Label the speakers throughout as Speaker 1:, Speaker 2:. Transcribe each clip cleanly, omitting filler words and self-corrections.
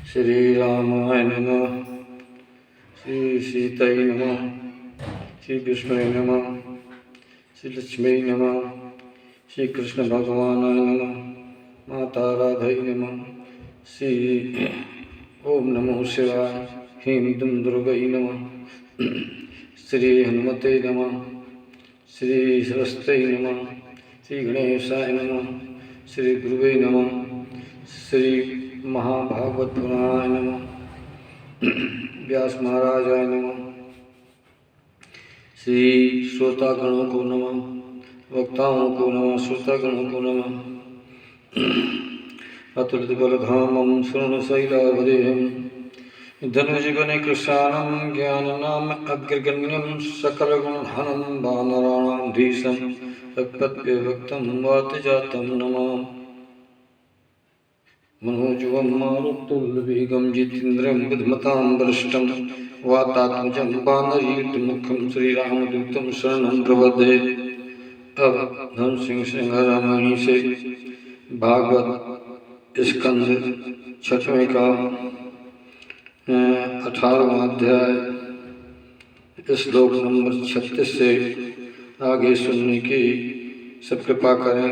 Speaker 1: श्री रामाय नमः। श्री सीताय नमः। श्री विष्णुवे नमः। श्री लक्ष्मी नमः। श्री कृष्ण भगवानाय नमः। माता राधाय नमः। श्री ओम नमो शिवाय। ह्रीं दुं दुर्गै नमः। श्री हनुमते नमः। श्री सरस्वती नमः। श्री गणेशाय नमः। श्री गुरुवे नमः। श्री महाभागवत पुराणाय नमः। व्यास महाराजाय नमः। श्री श्रोतागणों को नमः। वक्ताओं को नमः। श्रोतागणों को नमः। अतुलित बलधामं शरणशैलावदेहं धनुजगणकृशानं ज्ञाननाम अग्रगण्यं सकलगुणधनं वानराणां धीशं भक्तव्यभक्तं वातजातं नमामि। मनोजवं मारुतुल्यवेगं जितेन्द्रियं बुद्धिमतां वरिष्ठं वातात्मजं वानरयूथमुख्यं श्रीरामदूतं शरणं प्रपद्ये। अब धन सिंह रामायणी से भागवत स्कंद 6वें का 18वां अध्याय श्लोक नंबर 36 से आगे सुनने की सब कृपा करें।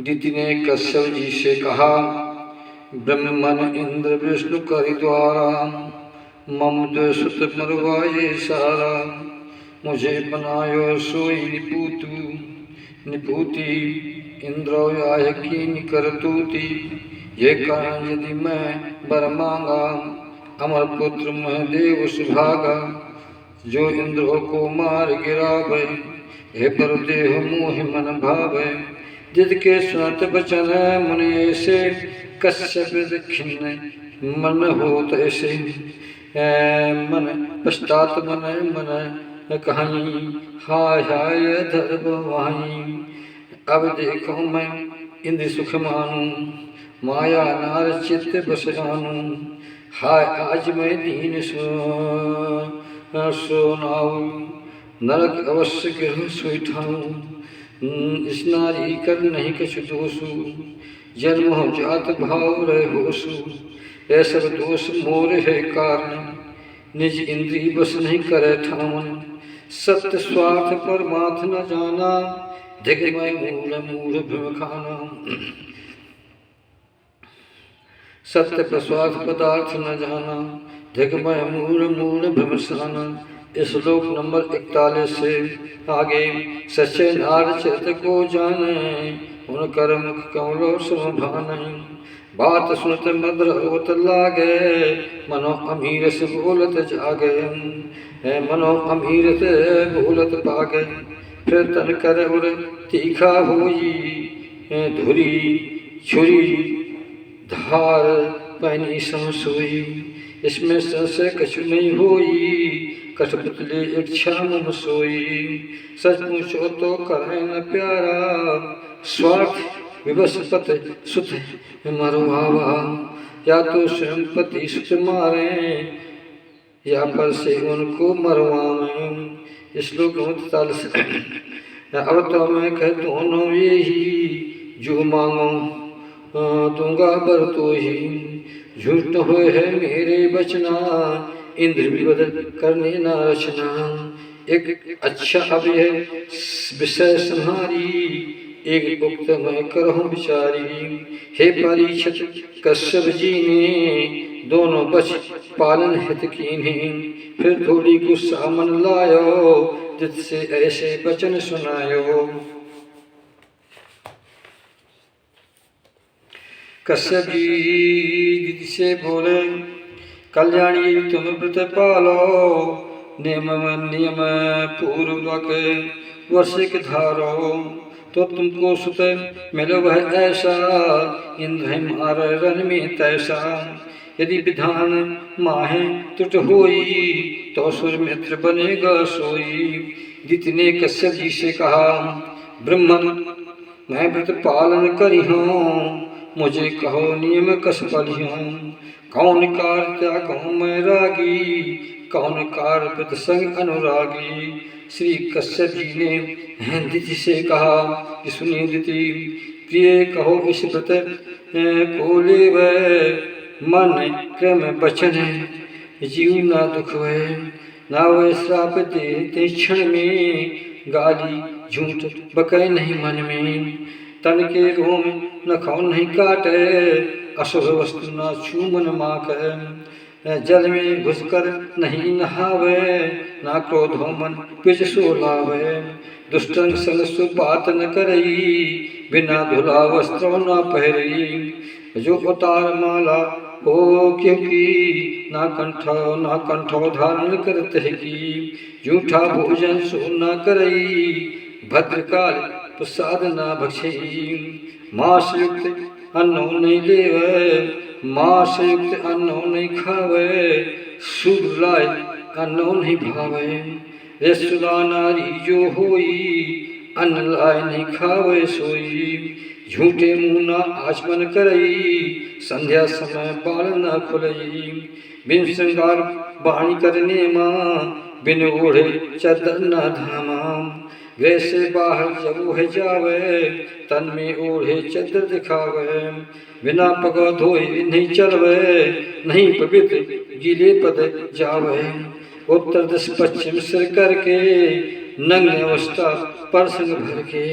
Speaker 1: दिति ने कश्यप जी से कहा, ब्रह्मन इंद्र विष्णु करि द्वारा मम द्वेषुत मरवाये सारा। मुझे बनायो सोई निपूति इंद्रो आय कीन करतूति। ये कारण यदि मैं वर मांगा अमर पुत्र मैं देव सुभागा। जो इंद्रो को मार गिरावे हे पर देह मोह मन भावे। जिद के सुनत बचन मुनि ऐसे कश्यप खिन्न मन होत ऐसे। मन पश्चात मन कहानी हाय हाय धर्म वाही। अब देखो मैं इंद्र सुख मानूं माया नार चित्त बस जानूं। हाय आज मैं दीन सोनाऊं नरक अवश्य गिरह सोईठाऊं। इस नारी कर नहीं कछु दोषु जन्म हो जात भाव रहे होसु। यह सब दोष मोर है कारण निज इंद्री बस नहीं करे ठावन। सत्य स्वार्थ पर माथ न जाना धिक मैं मूढ़ भ्रम खाना। सत्य पर स्वार्थ पदार्थ न जाना धिक मैं मूढ़ भ्रम साना। श्लोक नंबर 41 से आगे। सच्चे नार चरित को जाने उन कर मुख कमलो सुभाने। बात सुनत मधुर होत लागे मनो अमीर से बोलत जागे। मनो अमीर से बोलत पागे। फिर तन कर उर तीखा होई धुरी छुरी धार पैनी समसोई। इसमें संशय कछु नहीं होई कठपुतली इच्छा मम सोई। सच पूछो तो करें न प्यारा स्वार्थ विवश पत सुत मरवावा। या तो स्वयं पति सुत मारे या पर से उनको मरवावें। श्लोक 39। अब तो मैं कह दोनों यही जो मांगो दूंगा बर तो ही। झूठ न होए है मेरे बचना इंद्र विवद करने न रचना। एक अच्छा अब यह विषय संहारी एक उक्त मैं करहूँ विचारी। हे परीक्षित कश्यप जी ने दोनों बच पालन हित कीन्हे। फिर थोड़ी गुस्सा मन लायो जिससे ऐसे वचन सुनायो। कश्यप जी से बोले, कल्याणी तुम व्रत पालो नियम पूर्वक वर्षिक धारो। तो तुमको सुत मिलो वह ऐसा इंद्र मार रन में तैसा। यदि विधान माहे त्रुट होई तो सुर मित्र बनेगा सोई। दिति ने कश्यप जी से कहा, ब्रह्मन मैं व्रत पालन करी हूँ मुझे कहो नियम कस पलिहूँ। कौन कार त्यागों मैं रागी कौन कार व्रत संग अनुरागी। श्री कश्यप जी ने दिति से कहा कि सुनिए दिति प्रिय कहो इस व्रत को लेवै, मन क्रम बचन जीव ना दुख वै। ना वै श्राप देते क्षण में, गाली झूठ बकै नहीं मन में। तन के रोम नखौ नहीं काटे, अशुभ वस्तु ना छू मन माकै। जल में घुसकर नहीं नहावे, ना क्रोधो मन पिछ सो लावे। दुष्टन संग सुबात न करई, बिना धुला वस्त्रों न पहरई। जो उतार माला हो क्योंकि, ना कंठो धारण करते की। झूठा भोजन सो न करई, भद्रकाल प्रसाद न भक्षई। मांस युक्त अन्नो नहीं लेवै, मांस युक्त अन्नो नहीं खावे। शूद्र लाय अन्नो नहीं भावे, रेसुला नारी जो होई, अन्न लाय नहीं खावे सोई। झूठे मुँह ना आचमन करई, संध्या समय बाल न खुलई। बिन श्रृंगार वाणी करने माँ, बिन ओढ़े चदर न धामा। वैसे बाहर जब वह जावे, तन में ओढ़े चदर दिखावे। बिना पग धोए नहीं चलवे, नहीं पवित्र गीले पद जावे। उत्तर दस पश्चिम सिर करके, नग्न अवस्था पर संग भर के।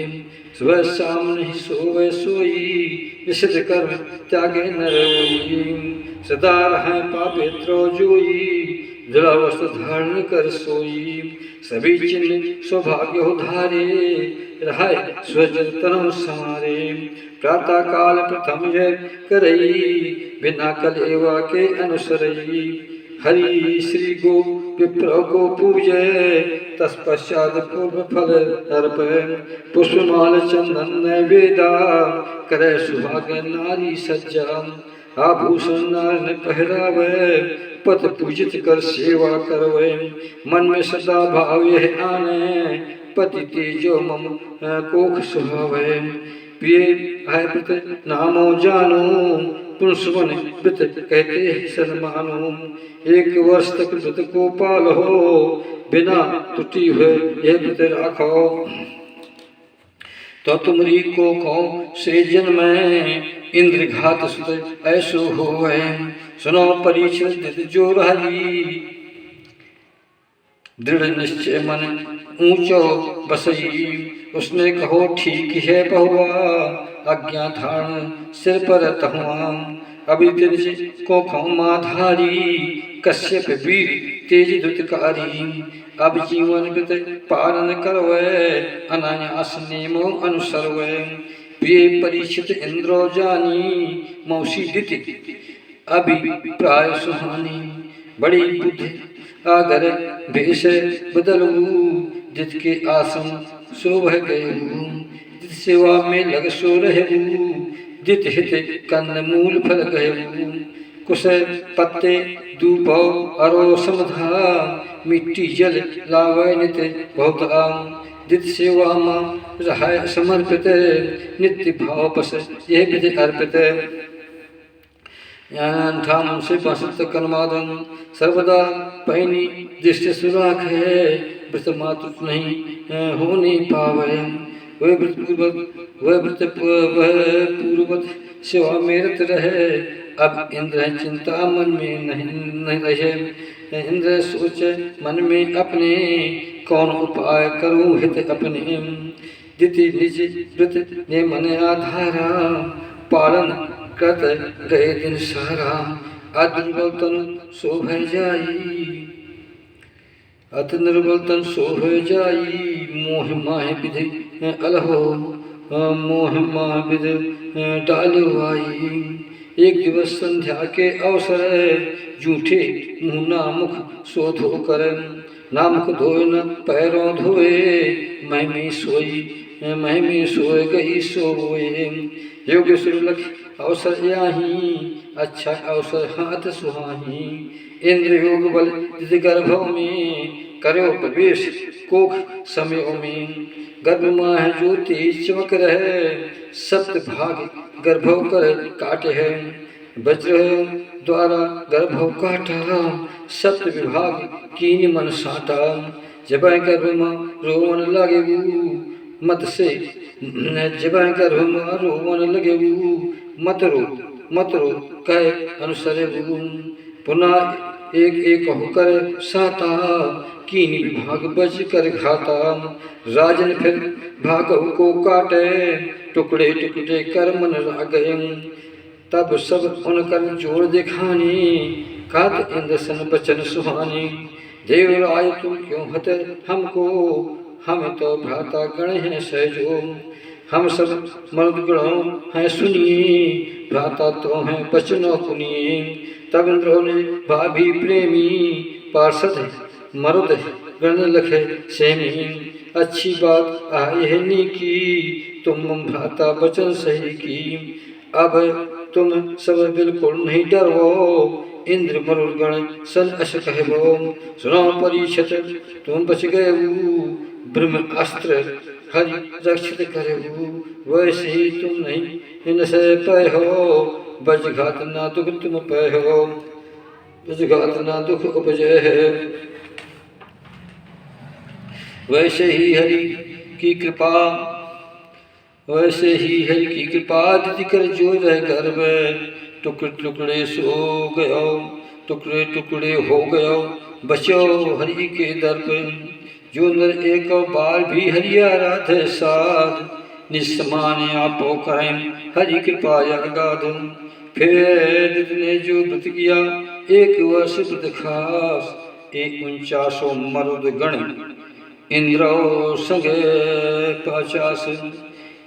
Speaker 1: सुबह शाम नहीं सोवे सोई, निषिद्ध कर्म त्यागे न रोई। सदा रहे पापेत्रो जोई, जलावस्त्र धारण कर सोई। सभी चिन्ह सौभाग्य हो धारे, रहाय स्वजन तनम समारे। प्रातः काल प्रथम जय करई, बिना कल एवा के अनुसरई। हरि श्री गो विप्र को पूजय, तत्पश्चात पूर्व फल अर्पय। पुष्पमाल चंदन नैवेदा, करे सुहागन नारी सज्जा। आभूषण नार न पहरावे, पत पूजित कर सेवा करवे। मन में सदा भाव यह आने, पति तेजो मम कोख सुहावे। प्रिय है व्रत नामो जानो, पुंसवन व्रत कहते सन्मानो। एक वर्ष तक व्रत को पालो, बिना त्रुटि हुए यह व्रत राखो। तो तुमरी को कहो से जन्म, इंद्र घात सुत ऐसो होवे। सुनो परीक्षित जो रही, दृढ़ निश्चय मन ऊंचो बसई। उसने कहो ठीक है बहुआ, आज्ञा धारण सिर पर तहुआ। अभी दिन को खो माधारी, कश्यप वीर तेज दुतकारी। अब जीवन व्रत पालन करवे, अनायास नेमो अनुसरवे। प्रिय परीक्षित इंद्रो जानी, मौसी दिति अभी प्राय सुहानी। बड़ी बुद्धि आगर भेष बदलू, जितके आसन शोभा गयू। जित सेवा में लग सो रहू, जित हित कंद मूल फल गयू। कुश पत्ते दूप अरो समधा, मिट्टी जल लावै नित बहुत आम। जित सेवा माँ रहाय समर्पित, नित्य भाव बस यह विधि अर्पित। ठाम से बसत कर्मादम, सर्वदा पैनी दृष्टि सुराख है। व्रत मातृ नहीं होने पावे, वह व्रत पूर्वत सेवा में रत रहे। अब इंद्र चिंता मन में नहीं रहे। इंद्र सोचे मन में अपने, कौन उपाय करूं हित अपने। दिति निज व्रत ने मन आधारा, पालन करत गए दिन सारा। अति निर्बल तन शोभ जाई, अति निर्बल तन शोभ जाई। मोह माह विधि अलहो, मोह माह विधि डालो आई। एक दिवस संध्या के अवसर, जूठे मुँह नामुख सो धो कर। नामुख धोए न पैरों धोए, मैं में सोए गई सोए। योग्य सुरलख अवसर याही, अच्छा अवसर हाथ सुहाही। इंद्र योग बल जिस गर्भ में, करो प्रवेश कोख समय में। गर्भ माह ज्योति चमक रहे, सप्त भाग गर्भव कर काटे है। वज्र द्वारा गर्भव काटा, सप्त विभाग कीन मन साटा। जब गर्भ माँ रोवन लगे मत से, जब गर्भ माँ रोवन लगे मत रो कह अनुसरे पुनः एक एक होकर साता कीन विभाग बच कर खाता। राजन फिर भागव को काटे टुकड़े टुकड़े कर मन रागय। तब सब उनकर जोड़ दिखानी कात इंद्र सन बचन सुहानी। देवराय तुम क्यों हत हमको हम तो भ्राता गण हैं सहजो। हम सब मर्द गणों हैं सुनिए भ्राता तो हैं बचनों सुनिए। तब इंद्रों ने भाभी प्रेमी पार्षद मरुद गण लखे सेमी। अच्छी बात आए की तुम भ्राता बचन सही की। अब तुम सब बिल्कुल नहीं डरो इंद्र मरुगण सन अश कहबो। सुनो परीक्षित तुम बच गए ब्रह्मास्त्र हरि रक्षित करेहु। वैसे ही तुम नहीं इनसे पय हो वज्रघात ना दुख तुम पय हो। वज्रघात ना दुख उपजय है। वैसे ही हरि की कृपा दिति कर जो रह घर में। टुकड़े टुकड़े सो गयो टुकड़े टुकड़े हो गयो बचो हरि के दर पे। जो नर एक बार भी हरिया राधे साध निस्मान आपो करें हरि कृपा अगाध। फिर ने जो व्रत किया एक वर्ष व्रत खास। 49 मरुद गण इंद्रो संगे 50।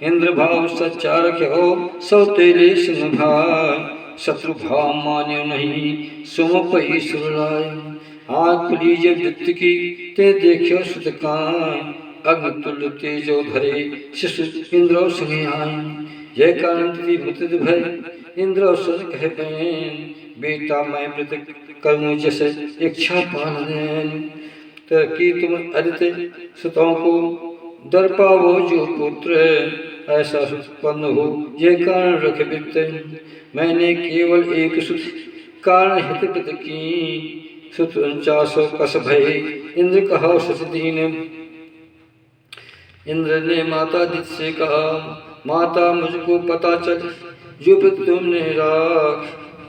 Speaker 1: इंद्र भाव सच्चा रखो सौ तेरे सिंह भाई। शत्रु भाव मान्यो नहीं सुम पई सुरलाय। आँख खुली जब दत्त की ते देखो सुतकाय। अग्नि तुल्य तेजो धरे शिशु इंद्रो संगे आय। जय कारण मृत भय इंद्रो सर कह बैन। बेटा मैं व्रत करूँ जैसे इच्छा पालन। की तुम अदित सुतों को दर पावो जो पुत्र ऐसा उत्पन्न हो ये कारण रख वित्त। मैंने केवल एक सुत कारण हित व्रत की। सुत 49 कस भय इंद्र कहा सत दीन। इंद्र ने माता दित से कहा माता मुझको पता चल जो व्रत तुमने राख।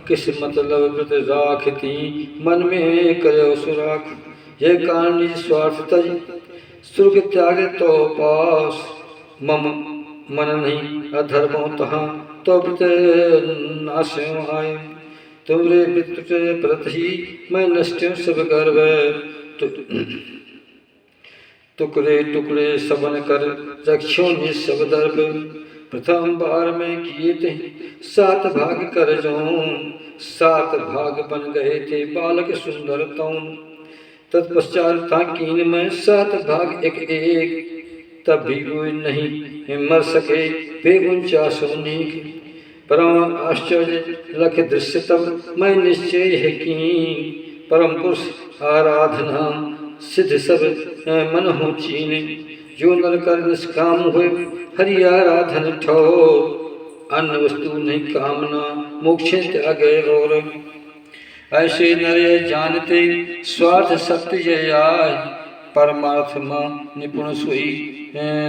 Speaker 1: किस मतलब व्रत राखती मन में करो सुराख। ये कारण निज स्वार्थ तज सुर्ग त्यागे तो पास। मम मन नहीं अधर्मो तहाँ तो व्रत नाश्यो आय। तुमरे व्रत व्रत ही मैं नष्ट सब गर्व। टुकड़े टुकड़े सबन कर रक्षो नि सब दर्प। प्रथम बार में किए थे 7 भाग कर जो। 7 भाग बन गए थे बालक सुंदर तौन। तत्पश्चात था कीन में 7 भाग एक एक। तब भी कोई नहीं मर सके वे 49 नीक। परम आश्चर्य लख दृश्य तब मैं निश्चय है कीन। परम पुरुष आराधना सिद्ध सब मन हो चीन। जो नर कर निष्काम हुए हरि आराधन ठोर। अन्य वस्तु नहीं कामना मोक्ष त्यागे और। ऐसे नर जानते स्वार्थ सत्य जय आय। परमार्थ में निपुण सोई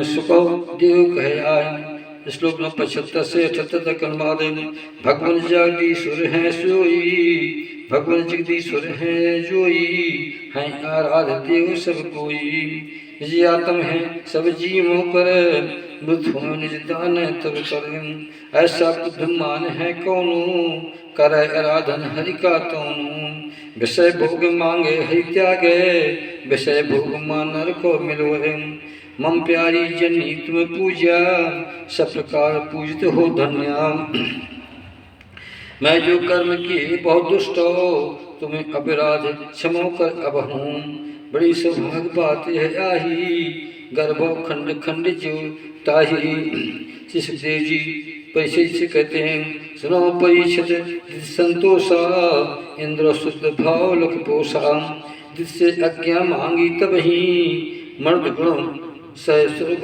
Speaker 1: सुखो देव कह आय। श्लोक नंबर 75 से 78 तक अनुवाद। भगवान जगदीश्वर है सोई भगवान जगदीश्वर है जोई। है आराध्य देव सब कोई। निज आत्म है सब जीवों पर बुद्ध हो निज दान तब कर। ऐसा बुद्धिमान है कौनो करे आराधन हरि का तौनु। विषय भोग मांगे हरि त्यागे विषय भोग मानर को मिलोए। मम प्यारी जनी तुम पूजा सब प्रकार पूजित हो धन्या। मैं जो कर्म किए बहुत दुष्ट हो तुम्हें अपराध क्षमो कर अब हूँ। बड़ी सौभाग्य बात है आही गर्भो खंड खंड जो ताही। शिशुदेव जी परीक्षित से कहते हैं सुनो परीक्षित संतोषा इंद्र शुद्ध भाव लख पोषा। जिससे आज्ञा मांगी तब ही मर्द गुण सहस्र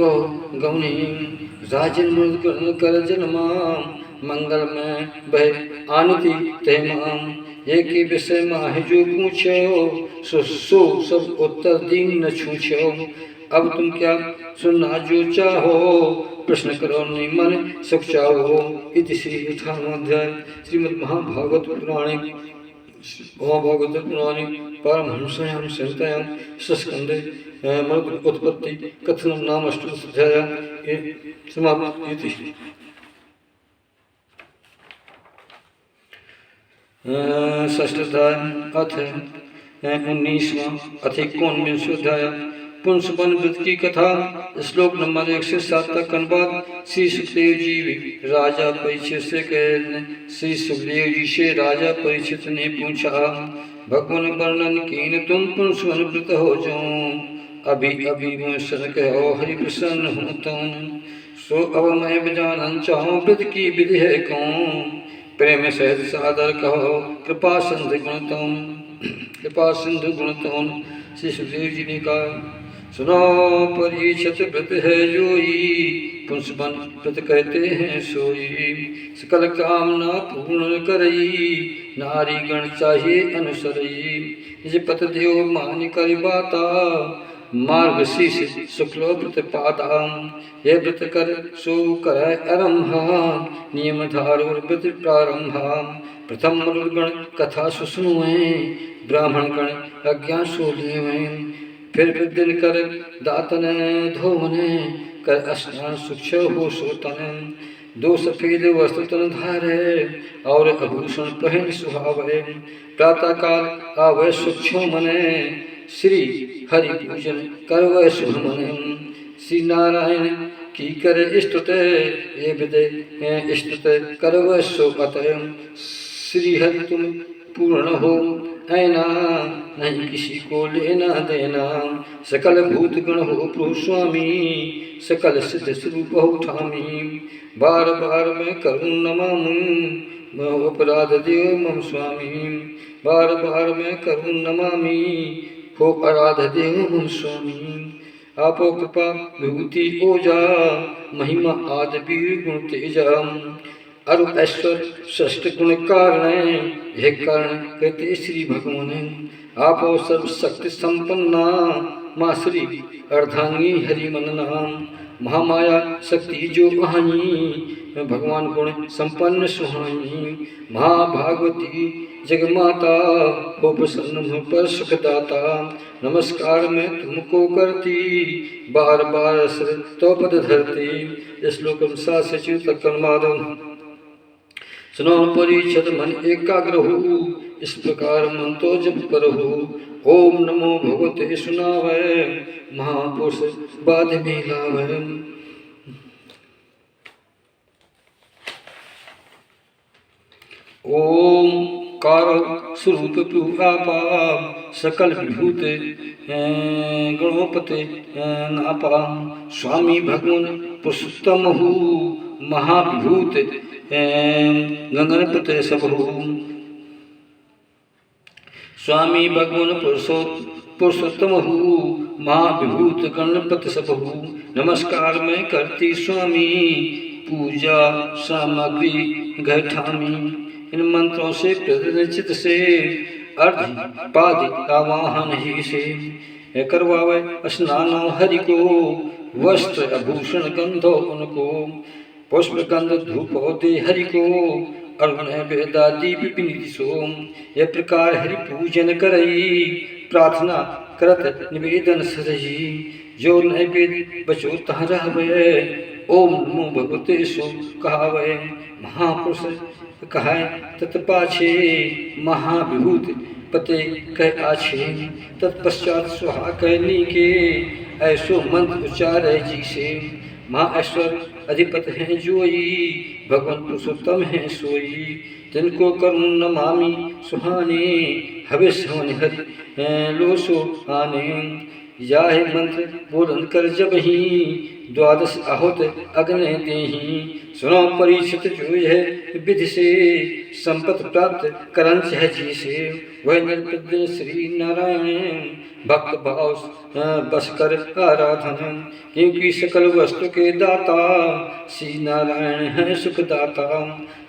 Speaker 1: गौनी। राजन मर्द गुण कर जन्मा मंगल में वह आनती तहमाम। एक ही विषय माह जो पूछो सो सब उत्तर दीन न छूछो। अब तुम क्या सुनना जो चाहो, प्रश्न करो निमन सुख चाहो। इति श्री अठारहवाध्याय श्रीमद् महाभागवत पुराणे महाभागवत पुराणे पारमहंस्यां संहितायां स्कंदे मरुत उत्पत्ति कथनं नाम अष्टमोऽध्यायः समाप्ति। षष्ठाध्याय अथ 19वां अथ 19वां पुंसवन व्रत की कथा। श्लोक नंबर 107 तक अनुवाद। श्री सुखदेव जी राजा परीक्षित से कहने, श्री सुखदेव जी से राजा परीक्षित ने पूछा, भगवान वर्णन कीन तुम पुंसवन व्रत हो जो, अभी अभी मैं सन कहो हरि प्रसन्न हूँ तुम। सो अब मैं जानन चाहूँ व्रत की विधि है कौन, प्रेम सहित सादर कहो कृपा सिंधु गुण तुम, कृपा सिंधु गुण तुम। श्री सुखदेव जी ने कहा, सुनो परीक्षित व्रत है जोई, पुंसवन व्रत कहते हैं सोई। सकल कामना पूर्ण करई, नारी गण चाहिए अनुसरई। निज पत देव मान कर बाता, मार्ग शीश शुक्लो व्रत पादा। ये व्रत कर सो कर आरंभा, नियम धारो व्रत प्रारंभा। प्रथम मरुदगण कथा सुसुनुए, ब्राह्मण गण आज्ञा सो लेवें। फिर दिन कर दातन धोवने, कर स्नान सुक्ष हो सोतन। दो सफेद वस्त्र तन धारे, और आभूषण पहन सुहावे। प्रातः काल आवे सुक्षो मने, श्री हरि पूजन करवै शुभ मने। श्री नारायण की करे स्तुते, ये विदे स्तुते करवै सो अतः। श्री हरि तुम पूर्ण हो ऐना, नहीं किसी को लेना देना। सकल भूत गण हो प्रभु स्वामी, सकल सिद्ध स्वरूप हो ठामी। बार बार मैं करूँ नमामि, अपराध देव मम स्वामी। बार बार मैं करूँ नमामि, हो आराध देव मम स्वामी। आपो कृपा विभूति ओजा, महिमा आदि वीर गुण तेजा। अरु ऐश्वर षष्ठ गुण कारण, हे कारण कहते श्री भगवान। आपो सर्व शक्ति संपन्ना, माँ श्री अर्धांगी हरि मन नाम। महामाया शक्ति जो कहानी, भगवान गुण संपन्न सुहानी। महाभागवती जगमाता, हो प्रसन्न मुझ पर सुखदाता। नमस्कार मैं तुमको करती, बार बार सर तो पद धरती। श्लोक 7 से 4 तक अनुवाद। सुनो परीक्षित मन एकाग्र हो, इस प्रकार मन तो जप करहु। ओम नमो भगवते सुनावै, महापुरुष बाद में लावै। ओम कार स्वरूप प्रभु आपा, सकल विभूत गणोपति नापा। स्वामी भगवान पुरुषोत्तम हु, महाविभूत गगनपते सबहु। स्वामी भगवान पुरुषोत्तम हु, महाविभूत गणपति सबहु। नमस्कार मैं करती स्वामी, पूजा सामग्री घर ठामी। इन मंत्रों से प्रतिनिचित से अर्ध पाद आवाहन ही से। करवावे स्नानो हरि को, वस्त्र आभूषण गंधो उनको। पुष्प गंध धूप दे हरि को, अरुण वेदादि विपिन सोम। यह प्रकार हरि पूजन करई, प्रार्थना करत निवेदन सरई। जो नैवेद्य बचो तह रहवे, ओम नमो भगवते सो कहावे। महापुरुष कहे तत्पाछे, महाविभूत पते कह आछे। तत्पश्चात स्वाहा कहनी के, ऐसो मंत्र उच्चारे जी से। महाऐश्वर अधिपति हैं जोई, भगवान पुरुषोत्तम हैं सोई। जिनको करुण नमामि सुहाने, हविष हवन हरि लोसो आने। याहे मंत्र बोलन कर जब ही, द्वादश आहुत अग्नि देही। सुनो परीक्षित जो है विधि से, संपत्ति प्राप्त करंच है जी से। वह निर्पद्य श्री नारायण, भक्त भाव बस कर आराधन। क्योंकि सकल वस्तु के दाता, श्री नारायण है सुखदाता।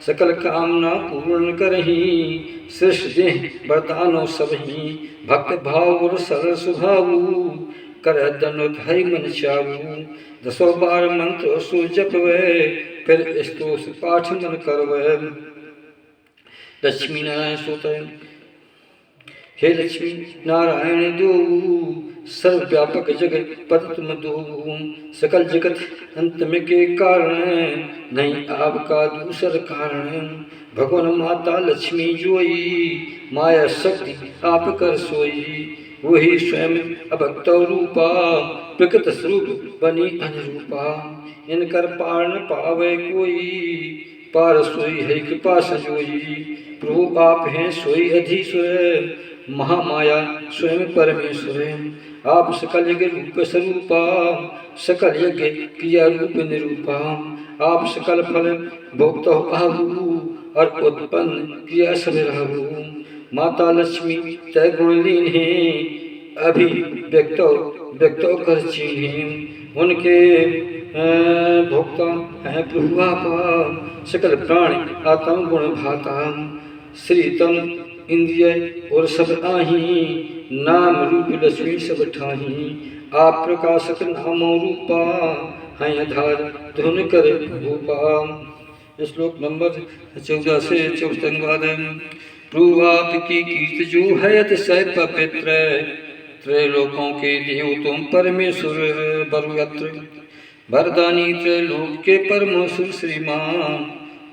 Speaker 1: सकल कामना पूर्ण करही, श्रेष्ठ देह वरदानो सबही। भक्त भाव और सरल स्वभाव, कर दनुत हरि मन चाऊ। 10 बार मंत्र सो जपवे, फिर स्तोष पाठ मन करवे। लक्ष्मी नारायण सोते, हे लक्ष्मी नारायण दो, सर्वव्यापक जगत पद तुम दो। सकल जगत अंत में के कारण, नहीं आपका दूसर कारण। भगवान माता लक्ष्मी जोई, माया शक्ति आप कर सोई। वही स्वयं अभक्त रूपा, प्रकट स्वरूप बनी अनुरूपा। इनकर पार न पावे कोई, पार सोई है कृपा संजोई। प्रभु आप हैं सोई अधीश्वर, महामाया स्वयं परमेश्वर। आप सकल यज्ञ रूप स्वरूपा, सकल यज्ञ क्रिया रूप निरूपा। आप सकल फल भोक्ता आहु, और उत्पन्न क्रिया सब रहु। माता लक्ष्मी तय गुण लीन्हे, अभी व्यक्तो कर चीन्हे। उनके भोक्ता है प्रभु आपा, सकल प्राणी आत्म गुण भाता। श्री तन इंद्रिय और सब आही, नाम रूप लक्ष्मी सब ठाही। आप प्रकाशक नामो रूपा, हैं आधार धुन कर भूपा। श्लोक नंबर 14 से 24 अनुवाद। प्रभु आपकी कीर्ति जो है अतिशय पवित्र, त्रैलोकों के देव तुम परमेश्वर बरुयत्र। वरदानी त्रैलोक के परमेश्वर श्रीमान,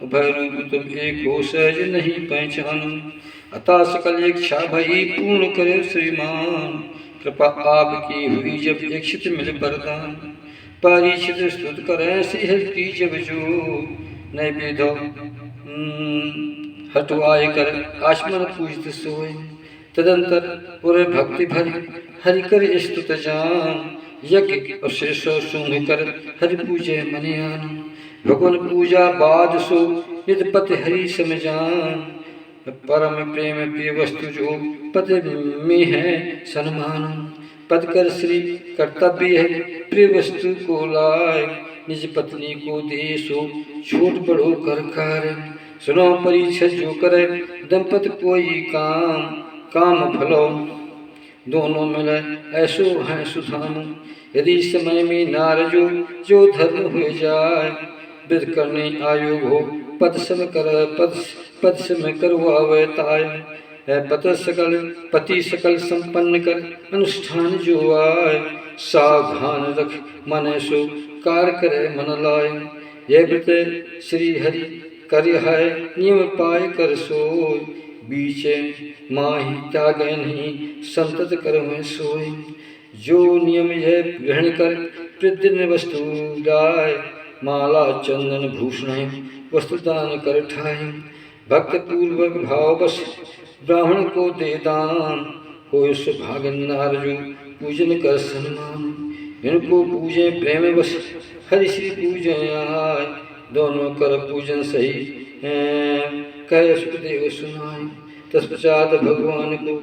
Speaker 1: उभय रूप तुम एक हो सहज नहीं पहचान। अतः सकल इच्छा भई पूर्ण करे श्रीमान, कृपा आपकी हुई जब इच्छित मिल वरदान। परीक्षित स्तुत करें श्रीहर की जब जो, नैवेद्य हटवाए कर आचमन पूजित सोए। तदंतर और भक्ति भरी हरि कर स्तुत जान, यज्ञ अवशेष सुन कर हरि पूजे मन आन। भगवान पूजा बाद सो नित पति हरि सम जान, परम प्रेम प्रिय वस्तु जो पद में है सन्मान। पद कर श्री कर्तव्य है प्रिय वस्तु को लाए, निज पत्नी को दे सो छोट बड़ो कर कार्य। सुनो परीक्षा जो करे दंपत कोई काम, काम फलो दोनों मिले ऐसो है सुधाम। यदि समय में नारजो जो धर्म हो जाए, विद करने आयोग हो पद सम कर पद सम करवावे ताय। पति सकल संपन्न कर अनुष्ठान जो आए, सावधान रख मन सो कार करे मन लाए। यह व्रत श्री हरि कर है नियम पाए कर सोय, बीचे माही त्यागे नहीं संतत कर में सोय। जो नियम यह ग्रहण कर प्रतिदिन वस्तु लाए, माला चंदन भूषण वस्तु दान कर ठाए। भक्त पूर्वक भाव बस ब्राह्मण को दे दान, हो सुभागन नारजो पूजन कर सम्मान। इनको पूजे प्रेम बस हरि श्री पूजन आय, दोनों कर पूजन सही कह सुखदेव सुनाय। तत्पश्चात भगवान को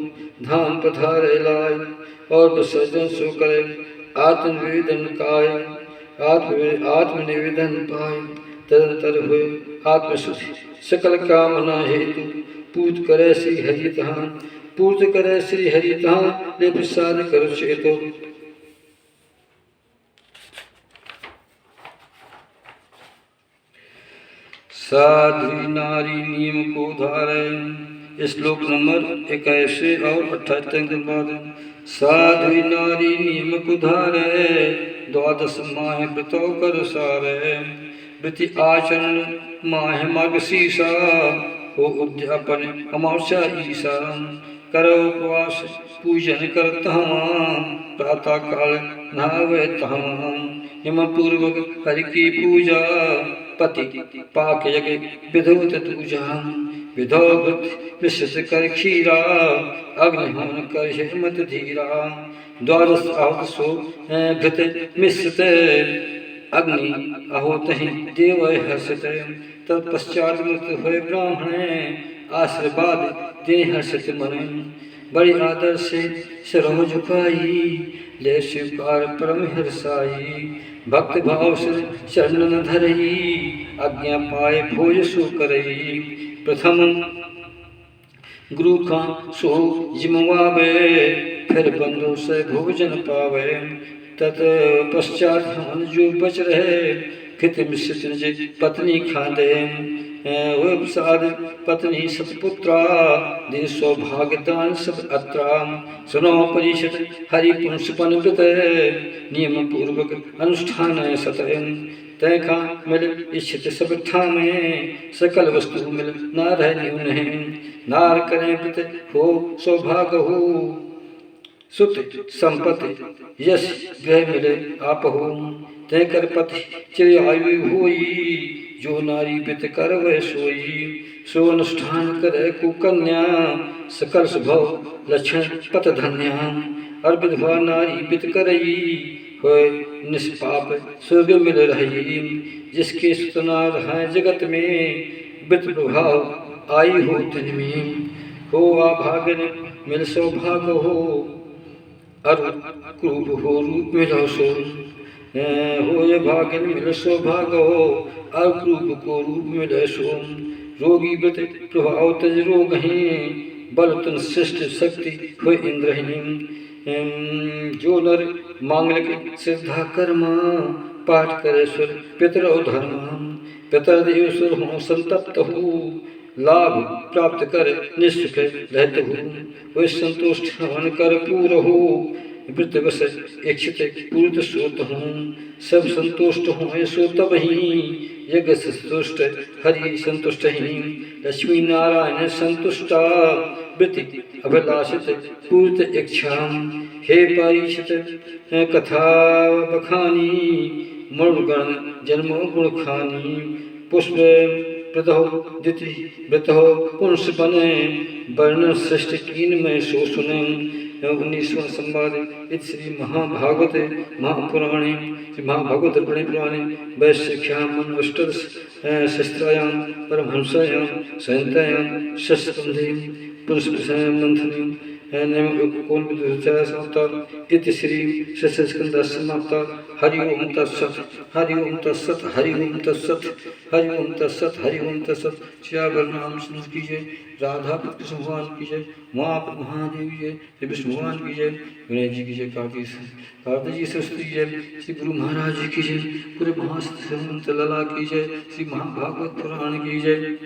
Speaker 1: धाम पधारे लाए, और विसर्जन सो करे आत्मनिवेदन काय। आत्मनिवेदन पाए तदंतर हुए आत्मशुद्धि सकल कामना हेतु, पूत करे श्री हरि तहाँ पूत करे श्री हरि तहाँ ले प्रसाद करो चेतो। साध्वी नारी नियम को धारे। श्लोक नंबर 21 और 28 के बाद। साध्वी नारी नियम को धारे, 12 माह व्रतो कर सारे। व्रति आचरण माह मार्गशीर्षा, हो उद्यापन अमावस्या ईसा। करो उपवास पूजन करता, प्रातः काल नहावे तहाँ। यम पूर्वक हरि की पूजा, पति पाक यज्ञ विधोत दूजा। विधो व्रत विशेष कर खीरा, अग्निहोन कर हिम्मत धीरा। 12 आहुत सो घृत मिश्रित, अग्नि आहुत ही देव हर्षित। तत्पश्चात मृत हुए ब्राह्मण, आशीर्वाद दे हर्षित मन। बड़ी आदर से सिरों झुकाई, ले स्वीकार परम हर्षाई। भक्त भाव से चरण धरई, आज्ञा पाए भोज सो करई। प्रथम गुरु का सो जिमवावे, फिर बंधु से भोजन पावे। तत्पश्चात हवन जो बच रहे, खित मिश्रित निज पत्नी खादे। वह प्रसाद पत्नी सतपुत्रा, दे सौभाग्य दान सब अत्रा। सुनो परिषद हरि पुंसपन व्रत, नियम पूर्वक अनुष्ठान सत। तैखा मिल इच्छित सब ठामें, सकल वस्तु मिल ना रह न्यून। नार करें व्रत हो सौभाग्य हो, सुत संपत्ति यश ग्रह मिले आपहु। तय कर पति चिर आयु होई, जो नारी व्रत कर वह सोई। सो अनुष्ठान करे कुकन्या, सकल स्वभाव लक्षण पत धन्या। और विधवा नारी व्रत करई, होय निष्पाप स्वर्ग मिल रही। जिसके सुतनार हैं जगत में, व्रत प्रभाव आई हो दिन में। हो आभागन मिल सौभाग्य हो, अरु क्रूप हो रूप मिलो सो। हो ये भाग्य मिल सौभाग्य हो, अक्रूप को रूप मिले सो। रोगी व्रत प्रभाव तज रोग हैं, बल तन श्रेष्ठ शक्ति हो इंद्रहीन। जो नर मांगलिक श्रद्धा कर्म, पाठ करे स्वर पितरो धर्म। पितरदेव सुर हो संतप्त हो, लाभ प्राप्त कर निष्ठ रहते हो। वह संतुष्ट हवन कर पूर हो, वृत्त वश इच्छित पूर्त सोत हूँ। सब संतुष्ट हो सो तब ही, यज्ञ संतुष्ट हरि संतुष्ट ही। लक्ष्मी नारायण संतुष्टा, वृत्ति अभिलाषित पूर्त इच्छा। हे परीक्षित कथा बखानी, मृगण जन्मो गुण खानी। पुष्प प्रतहो दिति व्रतहो पुंस बने, वर्ण श्रेष्ठ कीन में सो सुने। 19वां संवाद इति श्री महाभागवते महापुराणे, श्री महाभागवत पुराणे वैश्याख्याम अष्टादश शस्त्रायां परमहंसायां संहितायां षष्ठस्कन्धे पुरुषप्रसारमन्थने समाप्ता। इति श्री षष्ठस्कन्धः समाप्ता। हरि ओम तत्सत्, हरि ओम तत्सत्, हरि ओम तत्सत्, हरि ओम तत्सत्, हरि ओम तत्सत्। श्यावर नाम सुन की जय, राधा कृष्ण भगवान की जय, माँ महादेव की जय, श्री विष्णु भगवान की जय, गणेश जी की जय, कार्तिक जी सरस्वती की जय, श्री गुरु महाराज जी की जय, पूरे महासंत लला की जय, श्री महाभागवत पुराण की जय।